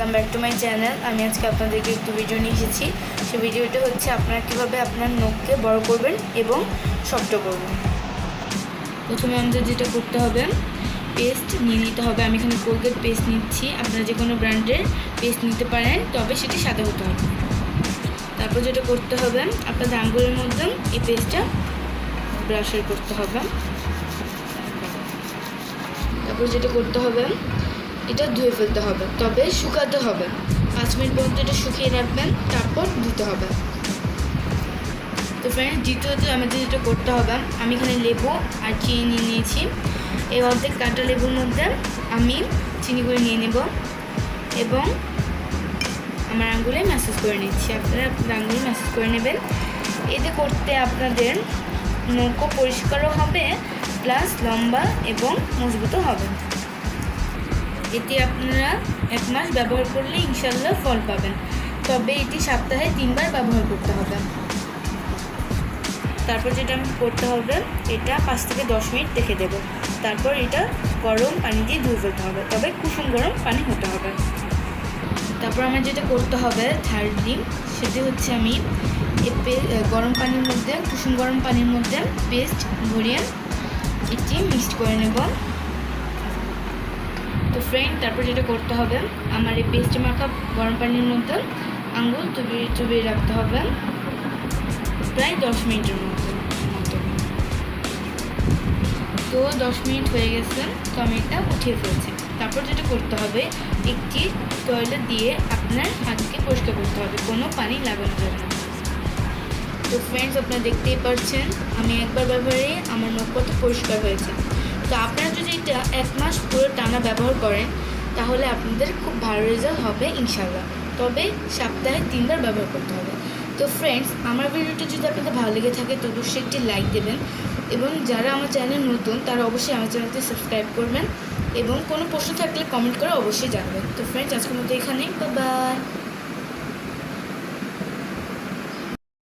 Welcome back to my channel. আমি আজকে আপনাদেরকে একটু ভিডিও নিয়ে এসেছি। সেই ভিডিওটা হচ্ছে আপনারা কীভাবে আপনার নখকে বড় করবেন এবং শক্ত করবেন। প্রথমে আমাদের যেটা করতে হবে, পেস্ট নিয়ে নিতে হবে। আমি এখানে কোলগেট পেস্ট নিচ্ছি, আপনারা যে কোনো ব্র্যান্ডের পেস্ট নিতে পারেন, তবে সেটি সাদা হতে হবে। তারপর যেটা করতে হবে, আপনাদের আঙ্গুলের মধ্যে এই পেস্টটা ব্রাশের করতে হবে। তারপর যেটা করতে হবে, এটা ধুয়ে ফেলতে হবে, তবে শুকাতে হবে। 5 মিনিট পর্যন্ত এটা শুকিয়ে রাখবেন, তারপর ধুতে হবে। তো ফ্রেন্ডস, দ্বিতীয়ত আমাদের যেটা করতে হবে, আমি এখানে লেবু আর চিনি নিয়ে নিয়েছি। এই অর্ধেক কাঁটা লেবুর মধ্যে আমি চিনি করে নিয়ে নেব এবং আমার আঙ্গুলে ম্যাসাজ করে নিচ্ছি। আপনারা আপনার আঙ্গুলে ম্যাসাজ করে নেবেন। এতে করতে আপনাদের নখও পরিষ্কারও হবে, প্লাস লম্বা এবং মজবুতও হবে। এটি আপনারা 1 মাস ব্যবহার করলে ইনশাল্লাহ ফল পাবেন, তবে এটি সপ্তাহে 3 বার ব্যবহার করতে হবে। তারপর যেটা আমি করতে হবে, এটা 5 থেকে 10 মিনিট রেখে দেবো। তারপর এটা গরম পানি দিয়ে ধুয়ে ফেলতে হবে, তবে কুসুম গরম পানি হতে হবে। তারপর আমার যেটা করতে হবে থার্ডলি, সেটি হচ্ছে আমি গরম পানির মধ্যে, কুসুম গরম পানির মধ্যে পেস্ট ভরিয়ে এটি মিক্সড করে নেব। তো ফ্রেন্ড, তারপর যেটা করতে হবে, আমার এই পেস্ট মাখা গরম পানির মধ্যে আঙ্গুল চুবিয়ে রাখতে হবে প্রায় 10 মিনিটের মতো। তো 10 মিনিট হয়ে গেছে, তো আমি এটা উঠিয়ে ফেলছি। তারপর যেটা করতে হবে, একটি টয়লেট দিয়ে আপনার হাতকে পরিষ্কার করতে হবে, কোনো পানি লাগানো যাবে না। তো ফ্রেন্ডস, আপনারা দেখতেই পাচ্ছেন আমি একবার ব্যবহারে আমার নখ কত পরিষ্কার হয়েছে। তো আপনারা যদি এটা 1 মাস পুরো টানা ব্যবহার করেন, তাহলে আপনাদের খুব ভালো রেজাল্ট হবে ইনশাল্লাহ, তবে সপ্তাহে 3 বার ব্যবহার করতে হবে। তো ফ্রেন্ডস, আমার ভিডিওটি যদি আপনাদের ভালো লেগে থাকে তো অবশ্যই একটি লাইক দেবেন, এবং যারা আমার চ্যানেল নতুন তারা অবশ্যই আমার চ্যানেলটি সাবস্ক্রাইব করবেন, এবং কোনো প্রশ্ন থাকলে কমেন্ট করে অবশ্যই জানাবেন। তো ফ্রেন্ডস, আজকের মতো এখানেই, বাই বাই।